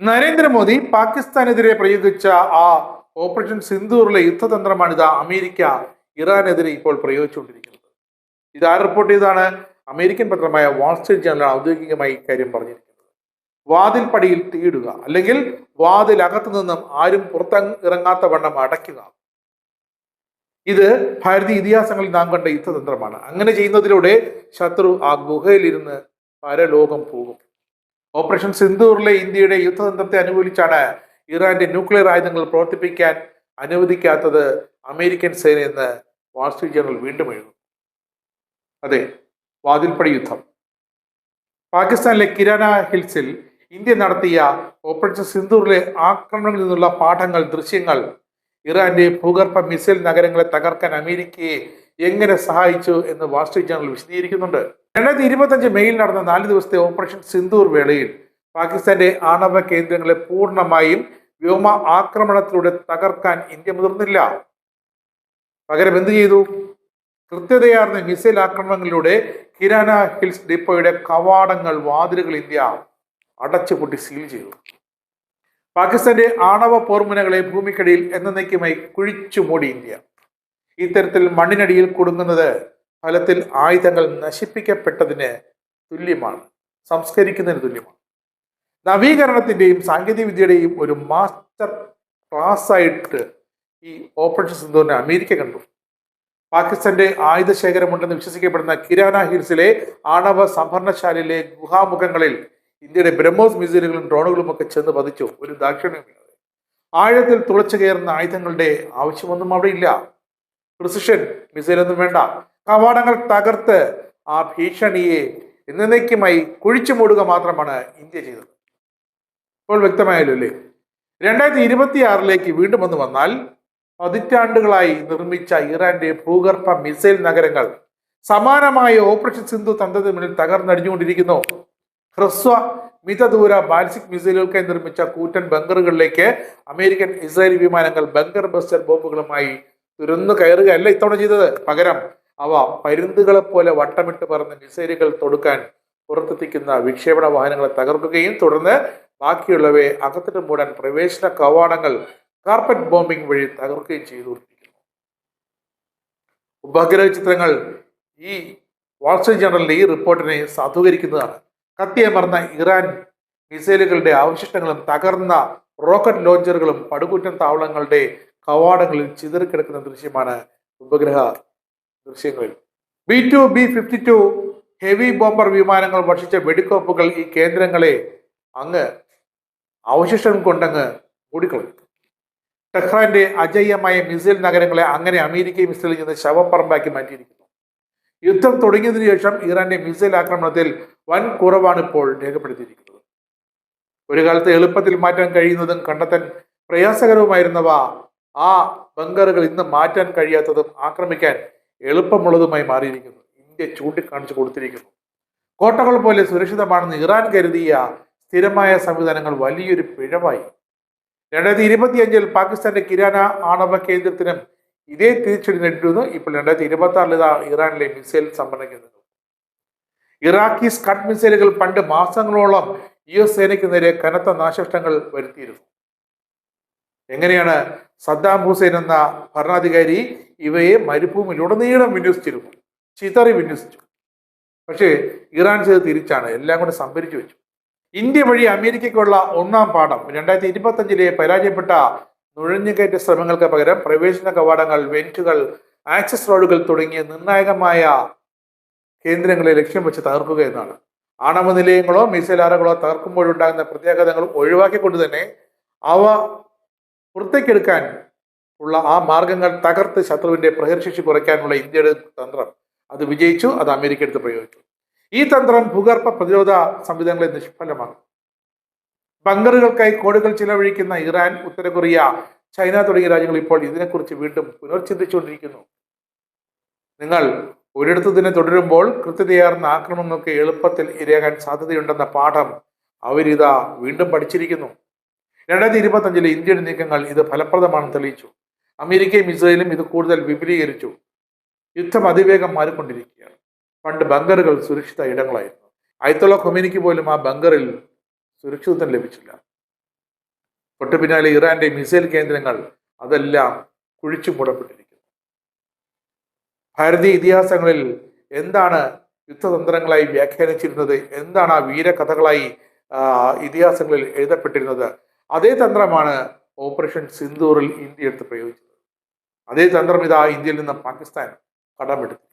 നരേന്ദ്രമോദി പാകിസ്ഥാനെതിരെ പ്രയോഗിച്ച ആ operation സിന്ദൂറിലെ യുദ്ധതന്ത്രമാണിത് America ഇറാനെതിരെ ഇപ്പോൾ പ്രയോഗിച്ചുകൊണ്ടിരിക്കുന്നത്. ഇത് ആര് റിപ്പോർട്ട് ചെയ്താണ്? അമേരിക്കൻ പത്രമായ വാൾസ്ട്രീറ്റ് ജേണലാണ് ഔദ്യോഗികമായി ഇക്കാര്യം പറഞ്ഞിരിക്കുന്നത്. വാതിൽ പടിയിൽ തീയിടുക, അല്ലെങ്കിൽ വാതിൽ അകത്തു നിന്നും ആരും ഇറങ്ങാത്ത വണ്ണം അടയ്ക്കുക. ഇത് ഭാരതീയ ഇതിഹാസങ്ങളിൽ നാം കണ്ട യുദ്ധതന്ത്രമാണ്. അങ്ങനെ ചെയ്യുന്നതിലൂടെ ശത്രു ആ ഗുഹയിലിരുന്ന് പരലോകം പോകും. ഓപ്പറേഷൻ സിന്ദൂറിലെ ഇന്ത്യയുടെ യുദ്ധതന്ത്രത്തെ അനുകൂലിച്ചാണ് ഇറാന്റെ ന്യൂക്ലിയർ ആയുധങ്ങൾ പ്രവർത്തിപ്പിക്കാൻ അനുവദിക്കാത്തത് അമേരിക്കൻ സേനയെന്ന് വാൾസ്ട്രീറ്റ് ജേണൽ വീണ്ടും എഴുതുന്നു. അതെ, വാതിൽപ്പടി യുദ്ധം. പാകിസ്ഥാനിലെ കിരാന ഹിൽസിൽ ഇന്ത്യ നടത്തിയ ഓപ്പറേഷൻ സിന്ദൂറിലെ ആക്രമണങ്ങളിൽ നിന്നുള്ള പാഠങ്ങൾ, ദൃശ്യങ്ങൾ ഇറാന്റെ ഭൂഗർഭ മിസൈൽ നഗരങ്ങളെ തകർക്കാൻ അമേരിക്കയെ എങ്ങനെ സഹായിച്ചു എന്ന് വാൾസ്ട്രീറ്റ് ജേണൽ വിശദീകരിക്കുന്നുണ്ട്. 2025 മെയ്യിൽ നടന്ന 4 ദിവസത്തെ ഓപ്പറേഷൻ സിന്ദൂർ വേളയിൽ പാകിസ്ഥാന്റെ ആണവ കേന്ദ്രങ്ങളെ പൂർണ്ണമായും വ്യോമ ആക്രമണത്തിലൂടെ തകർക്കാൻ ഇന്ത്യ മുതിർന്നില്ല. പകരം എന്ത് ചെയ്തു? കൃത്യതയാർന്ന മിസൈൽ ആക്രമണങ്ങളിലൂടെ കിരാന ഹിൽസ് ഡിപ്പോയുടെ കവാടങ്ങൾ, വാതിലുകൾ ഇന്ത്യ അടച്ചുപൂട്ടി സീൽ ചെയ്തു. പാകിസ്ഥാന്റെ ആണവ പോർമുനകളെ ഭൂമിക്കടിയിൽ എന്നേക്കുമായി കുഴിച്ചു മൂടി ഇന്ത്യ. ഇത്തരത്തിൽ മണ്ണിനടിയിൽ കുടുങ്ങുന്നത് ഫലത്തിൽ ആയുധങ്ങൾ നശിപ്പിക്കപ്പെട്ടതിന് തുല്യമാണ്, സംസ്കരിക്കുന്നതിന് തുല്യമാണ്. നവീകരണത്തിന്റെയും സാങ്കേതിക വിദ്യയുടെയും ഒരു മാസ്റ്റർ ക്ലാസ് ആയിട്ട് ഈ ഓപ്പറേഷൻ സിന്ദൂറിനെ അമേരിക്ക കണ്ടു. പാകിസ്ഥാന്റെ ആയുധ ശേഖരമുണ്ടെന്ന് വിശ്വസിക്കപ്പെടുന്ന കിരാന ഹിൽസിലെ ആണവ സംഭരണശാലയിലെ ഗുഹാമുഖങ്ങളിൽ ഇന്ത്യയുടെ ബ്രഹ്മോസ് മിസൈലുകളും ഡ്രോണുകളും ഒക്കെ ചെന്ന് പതിച്ചു. ഒരു ദാക്ഷിണ്യമില്ലാതെ ആഴത്തിൽ തുളച്ചു കയറുന്ന ആയുധങ്ങളുടെ ആവശ്യമൊന്നും അവിടെ ഇല്ല. പ്രിസിഷൻ മിസൈലൊന്നും വേണ്ട. കവാടങ്ങൾ തകർത്ത് ആ ഭീഷണിയെ എന്നേക്കുമായി കുഴിച്ചു മൂടുക മാത്രമാണ് ഇന്ത്യ ചെയ്തത്. ഇപ്പോൾ വ്യക്തമായല്ലോ അല്ലേ? 2026 വീണ്ടും ഒന്ന് വന്നാൽ പതിറ്റാണ്ടുകളായി നിർമ്മിച്ച ഇറാന്റെ ഭൂഗർഭ മിസൈൽ നഗരങ്ങൾ സമാനമായ ഓപ്പറേഷൻ സിന്ധു തന്ത്രത്തിന് മുന്നിൽ തകർന്നടിഞ്ഞുകൊണ്ടിരിക്കുന്നു. ഹ്രസ്വ മിതദൂര ബാലിസ്റ്റിക് മിസൈലുകൾക്കായി നിർമ്മിച്ച കൂറ്റൻ ബങ്കറുകളിലേക്ക് അമേരിക്കൻ ഇസ്രായേലി വിമാനങ്ങൾ ബങ്കർ ബസ്റ്റർ ബോംബുകളുമായി തുരന്നു കയറുകയല്ല ഇത്തവണ ചെയ്തത്. പകരം അവ പരുന്തുകളെ പോലെ വട്ടമിട്ട് പറന്ന് മിസൈലുകൾ തൊടുക്കാൻ പുറത്തെത്തിക്കുന്ന വിക്ഷേപണ വാഹനങ്ങളെ തകർക്കുകയും തുടർന്ന് ബാക്കിയുള്ളവയെ അകത്തിട്ട് മൂടാൻ പ്രവേശന കവാടങ്ങൾ കാർപ്പറ്റ് ബോംബിംഗ് വഴി തകർക്കുകയും ചെയ്തുകൊണ്ടിരിക്കുന്നു. ഉപഗ്രഹ ചിത്രങ്ങൾ ഈ വാൾസ്ട്രീറ്റ് ജേണലിന്റെ ഈ റിപ്പോർട്ടിനെ സാധൂകരിക്കുന്നതാണ്. കത്തിയമർന്ന ഇറാൻ മിസൈലുകളുടെ അവശിഷ്ടങ്ങളും തകർന്ന റോക്കറ്റ് ലോഞ്ചറുകളും പടുകൂറ്റൻ താവളങ്ങളുടെ കവാടങ്ങളിൽ ചിതറിക്കിടക്കുന്ന ദൃശ്യമാണ് ഉപഗ്രഹ ദൃശ്യങ്ങളിൽ. B-2, B-52 ഹെവി ബോംബർ വിമാനങ്ങൾ വർഷിച്ച വെടിക്കോപ്പുകൾ ഈ കേന്ദ്രങ്ങളെ അങ്ങ് അവശിഷ്ടം കൊണ്ടങ്ങ് മൂടിക്കളഞ്ഞു. ടെഹ്റാന്റെ അജയ്യമായ മിസൈൽ നഗരങ്ങളെ അങ്ങനെ അമേരിക്കയും ഇസ്രയേലിൽ നിന്ന് ശവപ്പറമ്പാക്കി മാറ്റിയിരിക്കുന്നു. യുദ്ധം തുടങ്ങിയതിനു ശേഷം ഇറാന്റെ മിസൈൽ ആക്രമണത്തിൽ വൻ കുറവാണ് ഇപ്പോൾ രേഖപ്പെടുത്തിയിരിക്കുന്നത്. ഒരു കാലത്ത് എളുപ്പത്തിൽ മാറ്റാൻ കഴിയുന്നതും കണ്ടെത്താൻ പ്രയാസകരവുമായിരുന്നവ, ആ ബങ്കറുകൾ ഇന്ന് മാറ്റാൻ കഴിയാത്തതും ആക്രമിക്കാൻ എളുപ്പമുള്ളതുമായി മാറിയിരിക്കുന്നു. ഇന്ത്യ ചൂണ്ടിക്കാണിച്ചു കൊടുത്തിരിക്കുന്നു. കോട്ടകൾ പോലെ സുരക്ഷിതമാണെന്ന് ഇറാൻ കരുതിയ സ്ഥിരമായ സംവിധാനങ്ങൾ വലിയൊരു പിഴവായി. 2025 പാകിസ്ഥാന്റെ കിരാന ആണവ കേന്ദ്രത്തിനും ഇതേ തിരിച്ചടി നേരിടുന്നു. ഇപ്പോൾ 2026 ഇറാനിലെ മിസൈൽ സംഭരണ കേന്ദ്രങ്ങൾ. ഇറാഖി സ്കഡ് മിസൈലുകൾ പണ്ട് മാസങ്ങളോളം US സേനയ്ക്ക് നേരെ കനത്ത നാശനഷ്ടങ്ങൾ വരുത്തിയിരുന്നു. എങ്ങനെയാണ്? സദ്ദാം ഹുസൈൻ എന്ന ഭരണാധികാരി ഇവയെ മരുഭൂമിയിലുടനീളം വിന്യസിച്ചിരുന്നു, ചിതറി വിന്യസിച്ചു. പക്ഷേ ഇറാൻ ചെയ്ത് തിരിച്ചാണ്, എല്ലാം കൂടെ സംഭരിച്ചു വെച്ചു. ഇന്ത്യ വഴി അമേരിക്കയ്ക്കുള്ള ഒന്നാം പാഠം: 2025 പരാജയപ്പെട്ട നുഴഞ്ഞുകയറ്റ ശ്രമങ്ങൾക്ക് പകരം പ്രവേശന കവാടങ്ങൾ, വെന്റുകൾ, ആക്സസ് റോഡുകൾ തുടങ്ങിയ നിർണായകമായ കേന്ദ്രങ്ങളെ ലക്ഷ്യം വെച്ച് തകർക്കുക എന്നാണ്. ആണവ നിലയങ്ങളോ മിസൈൽ അറകളോ തകർക്കുമ്പോഴുണ്ടാകുന്ന പ്രത്യാഘാതങ്ങൾ ഒഴിവാക്കിക്കൊണ്ട് തന്നെ അവ പുറത്തേക്കെടുക്കാൻ ഉള്ള ആ മാർഗങ്ങൾ തകർത്ത് ശത്രുവിന്റെ പ്രഹരശേഷി കുറയ്ക്കാനുള്ള ഇന്ത്യയുടെ തന്ത്രം അത് വിജയിച്ചു. അത് അമേരിക്ക എടുത്ത് പ്രയോഗിച്ചു. ഈ തന്ത്രം ഭൂഗർഭ പ്രതിരോധ സംവിധാനങ്ങളെ നിഷ്ഫലമാണ്. ബങ്കറുകൾക്കായി കോടികൾ ചിലവഴിക്കുന്ന ഇറാൻ, ഉത്തര കൊറിയ, ചൈന തുടങ്ങിയ രാജ്യങ്ങൾ ഇപ്പോൾ ഇതിനെക്കുറിച്ച് വീണ്ടും പുനർചിന്തിച്ചുകൊണ്ടിരിക്കുന്നു. നിങ്ങൾ ഒരിടത്തു തന്നെ തുടരുമ്പോൾ കൃത്യതയാർന്ന ആക്രമണങ്ങൾക്ക് എളുപ്പത്തിൽ ഇരയാകാൻ സാധ്യതയുണ്ടെന്ന പാഠം അവരിതാ വീണ്ടും പഠിച്ചിരിക്കുന്നു. 2025 ഇന്ത്യയുടെ നീക്കങ്ങൾ ഇത് ഫലപ്രദമാണെന്ന് തെളിയിച്ചു. അമേരിക്കയും ഇസ്രായേലും ഇത് കൂടുതൽ വിപുലീകരിച്ചു. യുദ്ധം അതിവേഗം മാറിക്കൊണ്ടിരിക്കുകയാണ്. പണ്ട് ബങ്കറുകൾ സുരക്ഷിത ഇടങ്ങളായിരുന്നു. അയത്തുള്ള ഖൊമേനിക്ക് പോലും ആ ബങ്കറിൽ സുരക്ഷിതത്വം ലഭിച്ചില്ല. തൊട്ടു പിന്നാലെ ഇറാന്റെ മിസൈൽ കേന്ദ്രങ്ങൾ അതെല്ലാം കുഴിച്ചു മൂടപ്പെട്ടിരിക്കുന്നു. ഭാരതീയ ഇതിഹാസങ്ങളിൽ എന്താണ് യുദ്ധതന്ത്രങ്ങളായി വ്യാഖ്യാനിച്ചിരുന്നത്, എന്താണ് ആ വീരകഥകളായി ഇതിഹാസങ്ങളിൽ എഴുതപ്പെട്ടിരുന്നത്, അതേ തന്ത്രമാണ് ഓപ്പറേഷൻ സിന്ദൂറിൽ ഇന്ത്യ എടുത്ത് പ്രയോഗിച്ചത്. അതേ തന്ത്രം ഇതാ ഇന്ത്യയിൽ നിന്ന് പാകിസ്ഥാൻ കടമെടുത്തു.